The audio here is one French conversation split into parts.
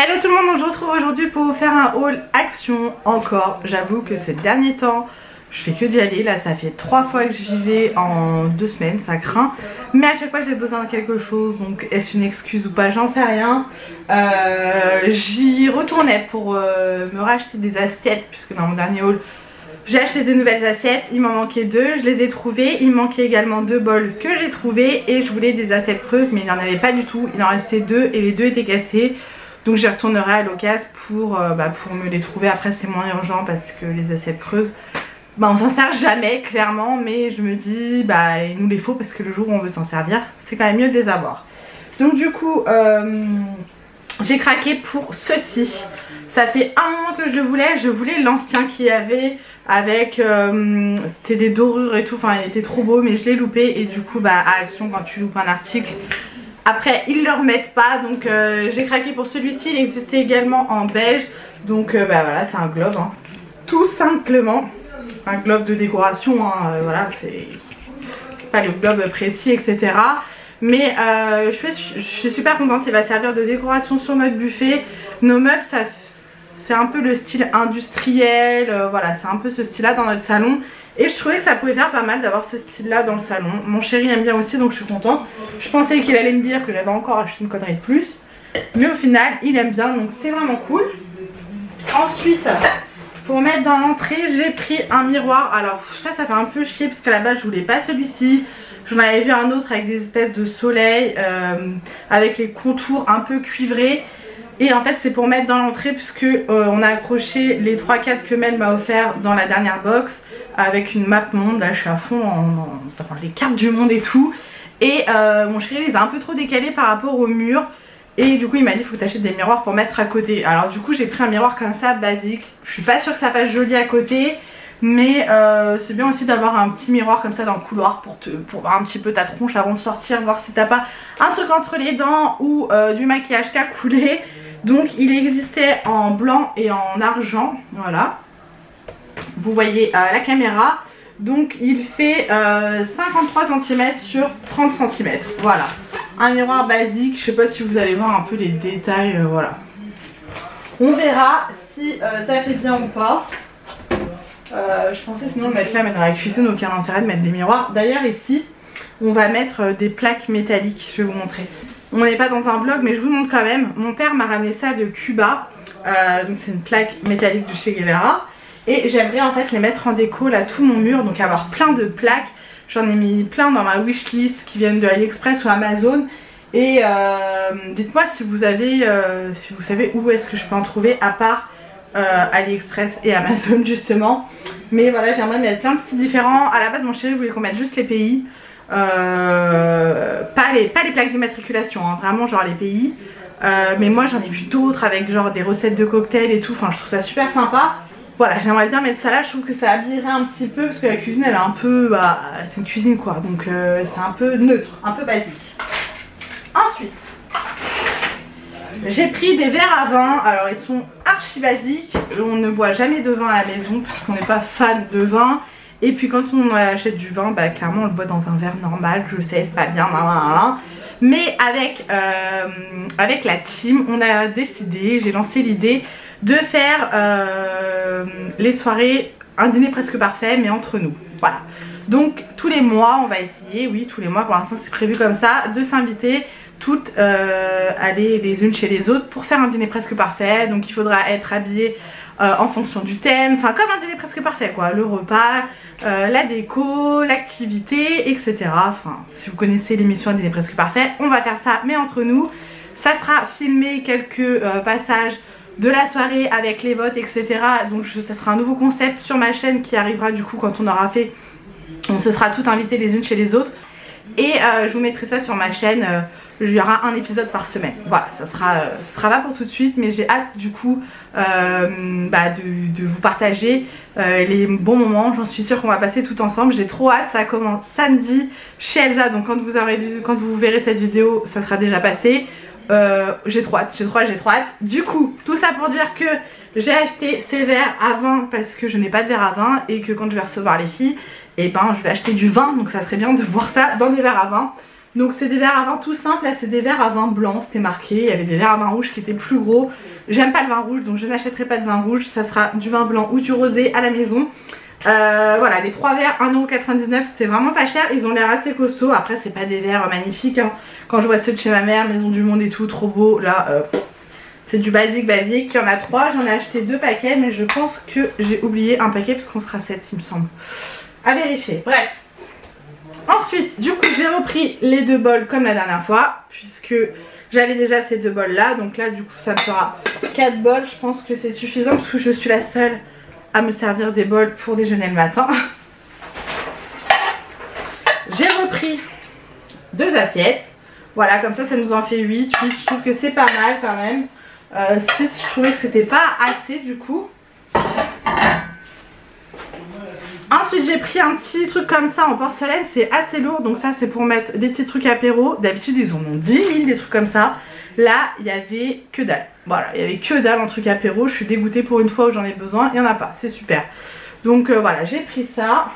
Hello tout le monde, on se retrouve aujourd'hui pour vous faire un haul action encore. J'avoue que ces derniers temps, je fais que d'y aller. Là ça fait 3 fois que j'y vais en 2 semaines, ça craint. Mais à chaque fois j'ai besoin de quelque chose, donc est-ce une excuse ou pas, j'en sais rien. J'y retournais pour me racheter des assiettes, puisque dans mon dernier haul j'ai acheté de nouvelles assiettes. Il m'en manquait 2, je les ai trouvées. Il me manquait également 2 bols que j'ai trouvés. Et je voulais des assiettes creuses, mais il n'y en avait pas du tout. Il en restait 2 et les 2 étaient cassés. Donc j'y retournerai à l'occasion pour me les trouver. Après c'est moins urgent parce que les assiettes creuses, on s'en sert jamais clairement. Mais je me dis il nous les faut parce que le jour où on veut s'en servir, c'est quand même mieux de les avoir. Donc du coup j'ai craqué pour ceci. Ça fait un moment que je voulais l'ancien qu'il y avait avec, c'était des dorures et tout, enfin il était trop beau mais je l'ai loupé. Et du coup à Action, quand tu loupes un article, après ils le remettent pas, donc j'ai craqué pour celui-ci. Il existait également en beige, donc voilà, c'est un globe hein. Tout simplement, un globe de décoration hein, voilà, c'est pas le globe précis etc. Mais je suis super contente, il va servir de décoration sur notre buffet. Nos meubles, c'est un peu le style industriel, voilà, c'est un peu ce style là dans notre salon. Et je trouvais que ça pouvait faire pas mal d'avoir ce style là dans le salon. Mon chéri aime bien aussi, donc je suis contente. Je pensais qu'il allait me dire que j'avais encore acheté une connerie de plus, mais au final il aime bien, donc c'est vraiment cool. Ensuite, pour mettre dans l'entrée, j'ai pris un miroir. Alors ça fait un peu chier parce qu'à la base je voulais pas celui-ci. J'en avais vu un autre avec des espèces de soleil, avec les contours un peu cuivrés. Et en fait c'est pour mettre dans l'entrée puisque on a accroché les 3-4 que Mel m'a offert dans la dernière box avec une map monde. Là je suis à fond dans les cartes du monde et tout. Et mon chéri les a un peu trop décalés par rapport au mur. Et du coup il m'a dit faut que tu achètes des miroirs pour mettre à côté. Alors du coup j'ai pris un miroir comme ça basique. Je suis pas sûre que ça fasse joli à côté, mais c'est bien aussi d'avoir un petit miroir comme ça dans le couloir pour voir un petit peu ta tronche avant de sortir, voir si t'as pas un truc entre les dents ou du maquillage qui a coulé. Donc il existait en blanc et en argent, voilà. Vous voyez la caméra. Donc il fait 53 cm sur 30 cm, voilà. Un miroir basique, je sais pas si vous allez voir un peu les détails, voilà. On verra si ça fait bien ou pas. Je pensais sinon le mettre là mais dans la cuisine, aucun intérêt de mettre des miroirs. D'ailleurs ici on va mettre des plaques métalliques, je vais vous montrer. On n'est pas dans un vlog mais je vous montre quand même. Mon père m'a ramené ça de Cuba, donc c'est une plaque métallique de chez Guevara. Et j'aimerais en fait les mettre en déco là, tout mon mur, donc avoir plein de plaques. J'en ai mis plein dans ma wishlist qui viennent de AliExpress ou Amazon. Et dites-moi si vous savez où est-ce que je peux en trouver à part AliExpress et Amazon justement. Mais voilà, j'aimerais mettre plein de styles différents. À la base mon chéri voulait qu'on mette juste les pays, pas les plaques d'immatriculation hein, vraiment genre les pays. Mais moi j'en ai vu d'autres avec genre des recettes de cocktails et tout, enfin je trouve ça super sympa. Voilà, j'aimerais bien mettre ça là, je trouve que ça habillerait un petit peu parce que la cuisine elle est un peu, c'est une cuisine quoi, donc c'est un peu neutre, un peu basique. Ensuite, j'ai pris des verres à vin. Alors ils sont archi basiques, on ne boit jamais de vin à la maison puisqu'on n'est pas fan de vin. Et puis quand on achète du vin, clairement on le boit dans un verre normal, je sais c'est pas bien, mais avec la team on a décidé, j'ai lancé l'idée de faire les soirées, un dîner presque parfait mais entre nous, voilà. Donc tous les mois on va essayer, oui tous les mois pour l'instant c'est prévu comme ça, de s'inviter toutes aller les unes chez les autres pour faire un dîner presque parfait. Donc il faudra être habillé en fonction du thème, enfin comme un dîner presque parfait quoi, le repas, la déco, l'activité etc. Enfin si vous connaissez l'émission Dîner presque parfait, on va faire ça mais entre nous. Ça sera filmé quelques passages de la soirée avec les votes etc. Donc ça sera un nouveau concept sur ma chaîne qui arrivera du coup quand on aura fait. On se sera toutes invitées les unes chez les autres. Et je vous mettrai ça sur ma chaîne, il y aura un épisode par semaine. Voilà, ça sera pas pour tout de suite, mais j'ai hâte du coup de vous partager les bons moments. J'en suis sûre qu'on va passer tout ensemble, j'ai trop hâte. Ça commence samedi chez Elsa, donc quand vous verrez cette vidéo ça sera déjà passé. J'ai trop hâte. Du coup, tout ça pour dire que j'ai acheté ces verres à vin parce que je n'ai pas de verre à vin et que quand je vais recevoir les filles, et je vais acheter du vin, donc ça serait bien de boire ça dans des verres à vin. Donc c'est des verres à vin tout simples, là c'est des verres à vin blanc, c'était marqué. Il y avait des verres à vin rouge qui étaient plus gros. J'aime pas le vin rouge donc je n'achèterai pas de vin rouge, ça sera du vin blanc ou du rosé à la maison. Voilà, les 3 verres 1,99 €, c'était vraiment pas cher, ils ont l'air assez costauds. Après c'est pas des verres magnifiques hein. Quand je vois ceux de chez ma mère, Maison du Monde et tout, trop beau. Là c'est du basique. Il y en a 3, j'en ai acheté 2 paquets. Mais je pense que j'ai oublié un paquet parce qu'on sera 7 il me semble. À vérifier, bref. Ensuite du coup j'ai repris les 2 bols comme la dernière fois, puisque j'avais déjà ces 2 bols là. Donc là du coup ça me fera 4 bols. Je pense que c'est suffisant parce que je suis la seule à me servir des bols pour déjeuner le matin. J'ai repris 2 assiettes. Voilà, comme ça nous en fait 8. Je trouve que c'est pas mal quand même. Je trouvais que c'était pas assez du coup. Ensuite j'ai pris un petit truc comme ça en porcelaine, c'est assez lourd. Donc ça c'est pour mettre des petits trucs apéro. D'habitude ils en ont 10 000 des trucs comme ça. Là il y avait que dalle. Voilà, il y avait que dalle en truc apéro. Je suis dégoûtée pour une fois où j'en ai besoin. Il n'y en a pas, c'est super. Donc voilà, j'ai pris ça.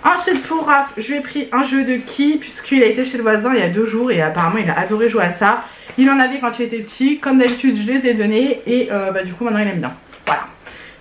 Ensuite pour Raph, je lui ai pris un jeu de quilles puisqu'il a été chez le voisin il y a 2 jours et apparemment il a adoré jouer à ça. Il en avait quand il était petit, comme d'habitude je les ai donnés et du coup maintenant il aime bien. Voilà.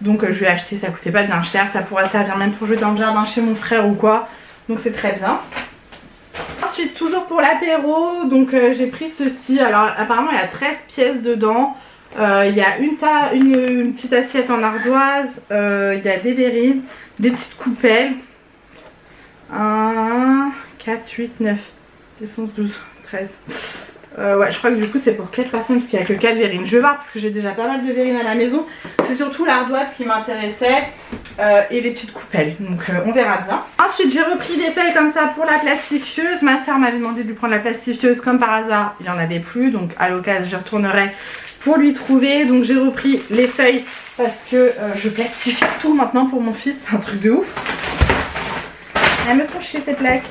Donc je lui ai acheté, ça coûtait pas bien cher, ça pourra servir même pour jouer dans le jardin chez mon frère ou quoi. Donc c'est très bien. Ensuite toujours pour l'apéro, donc j'ai pris ceci. Alors apparemment il y a 13 pièces dedans. Il y a une petite assiette en ardoise, il y a des verrines, des petites coupelles. 1, 4, 8, 9, 10, 11, 12, 13. Ouais, je crois que du coup c'est pour 4 personnes parce qu'il n'y a que 4 verrines. Je vais voir parce que j'ai déjà pas mal de verrines à la maison. C'est surtout l'ardoise qui m'intéressait et les petites coupelles. Donc on verra bien. Ensuite j'ai repris des feuilles comme ça pour la plastifieuse. Ma soeur m'avait demandé de lui prendre la plastifieuse, comme par hasard il n'y en avait plus. Donc à l'occasion je retournerai pour lui trouver. Donc j'ai repris les feuilles parce que je plastifie tout maintenant pour mon fils. C'est un truc de ouf. Elles me font chier ces plaques.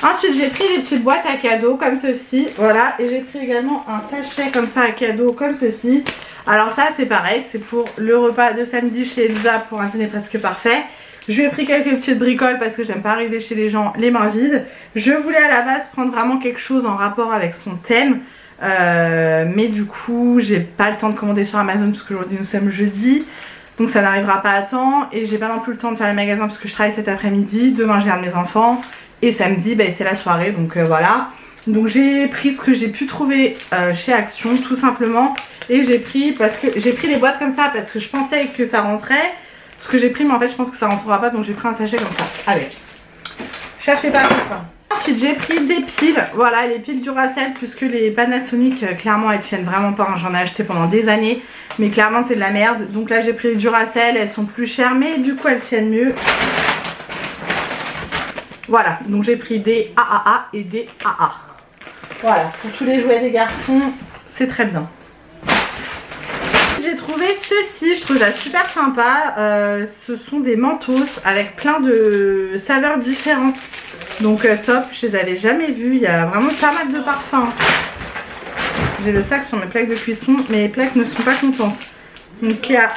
Ensuite j'ai pris les petites boîtes à cadeaux comme ceci. Voilà, et j'ai pris également un sachet comme ça à cadeaux comme ceci. Alors ça c'est pareil, c'est pour le repas de samedi chez Elsa pour un dîner presque parfait. Je lui ai pris quelques petites bricoles parce que j'aime pas arriver chez les gens les mains vides. Je voulais à la base prendre vraiment quelque chose en rapport avec son thème. Mais du coup j'ai pas le temps de commander sur Amazon parce qu'aujourd'hui nous sommes jeudi. Donc ça n'arrivera pas à temps et j'ai pas non plus le temps de faire les magasins parce que je travaille cet après-midi. Demain j'ai un de mes enfants et samedi c'est la soirée, donc voilà. Donc j'ai pris ce que j'ai pu trouver chez Action tout simplement. Et j'ai pris les boîtes comme ça parce que je pensais que ça rentrait. Ce que j'ai pris mais en fait je pense que ça rentrera pas, donc j'ai pris un sachet comme ça. Allez, cherchez pas pourquoi. Ensuite j'ai pris des piles, voilà, les piles Duracell, puisque les Panasonic clairement elles tiennent vraiment pas, hein. J'en ai acheté pendant des années mais clairement c'est de la merde. Donc là j'ai pris les Duracell, elles sont plus chères mais du coup elles tiennent mieux. Voilà, donc j'ai pris des AAA et des AA. Voilà, pour tous les jouets des garçons c'est très bien. J'ai trouvé ceci, je trouve ça super sympa. Ce sont des mentos avec plein de saveurs différentes. Donc top, je les avais jamais vus. Il y a vraiment pas mal de parfums. J'ai le sac sur mes plaques de cuisson, mais les plaques ne sont pas contentes. Donc il y a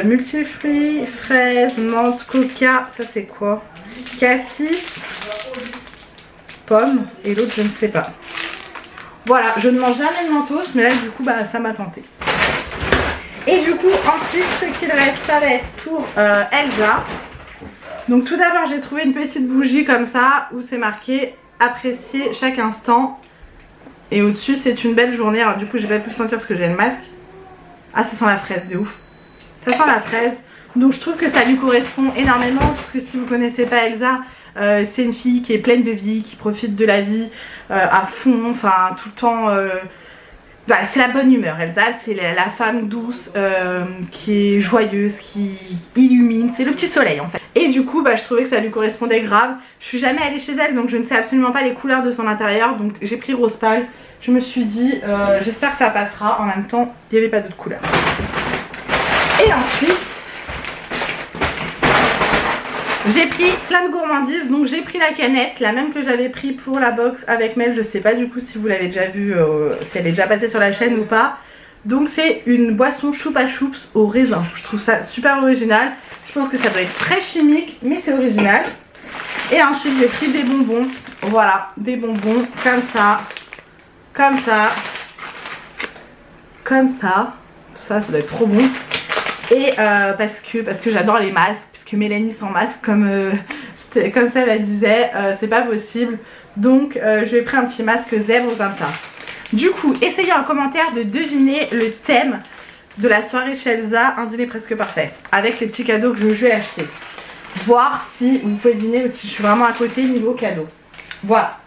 multifruits, fraises, menthe, coca. Ça c'est quoi? Cassis, pomme et l'autre je ne sais pas. Voilà, je ne mange jamais de mentos, mais là du coup ça m'a tenté. Et du coup ensuite ce qu'il reste ça va être pour Elsa. Donc tout d'abord j'ai trouvé une petite bougie comme ça où c'est marqué apprécier chaque instant. Et au dessus c'est une belle journée. Alors du coup j'ai pas pu le sentir parce que j'ai le masque. Ah ça sent la fraise de ouf. Ça sent la fraise. Donc je trouve que ça lui correspond énormément. Parce que si vous connaissez pas Elsa, c'est une fille qui est pleine de vie, qui profite de la vie à fond. Enfin tout le temps... Voilà, c'est la bonne humeur. Elsa c'est la femme douce qui est joyeuse, qui illumine, c'est le petit soleil en fait. Et du coup je trouvais que ça lui correspondait grave. Je suis jamais allée chez elle donc je ne sais absolument pas les couleurs de son intérieur. Donc j'ai pris rose pâle. Je me suis dit j'espère que ça passera. En même temps il n'y avait pas d'autres couleurs. Et ensuite j'ai pris plein de gourmandises. Donc j'ai pris la canette, la même que j'avais pris pour la box avec Mel. Je sais pas du coup si vous l'avez déjà vue, si elle est déjà passée sur la chaîne ou pas. Donc c'est une boisson choupa choups au raisin. Je trouve ça super original. Je pense que ça doit être très chimique mais c'est original. Et ensuite j'ai pris des bonbons. Voilà, des bonbons comme ça. Comme ça. Comme ça. Ça doit être trop bon. Et parce que j'adore les masques. Puisque Mélanie sans masque, comme ça elle disait, c'est pas possible. Donc je lui ai pris un petit masque zèbre comme ça. Du coup, essayez en commentaire de deviner le thème de la soirée chez Elsa, un dîner presque parfait, avec les petits cadeaux que je lui ai achetés. Voir si vous pouvez deviner ou si je suis vraiment à côté niveau cadeau. Voilà.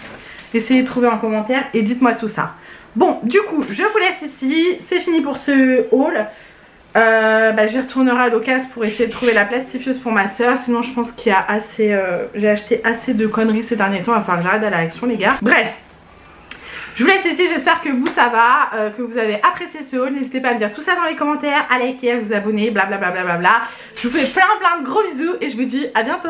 Essayez de trouver en commentaire et dites-moi tout ça. Bon, du coup, je vous laisse ici. C'est fini pour ce haul. J'y retournerai à l'occasion pour essayer de trouver la plastifieuse pour ma soeur. Sinon, je pense qu'il y a assez... j'ai acheté assez de conneries ces derniers temps. Il va falloir que j'arrête d'aller à l'action, les gars. Bref. Je vous laisse ici, j'espère que vous ça va, que vous avez apprécié ce haul. N'hésitez pas à me dire tout ça dans les commentaires, à liker, à vous abonner, blablabla. Je vous fais plein de gros bisous et je vous dis à bientôt.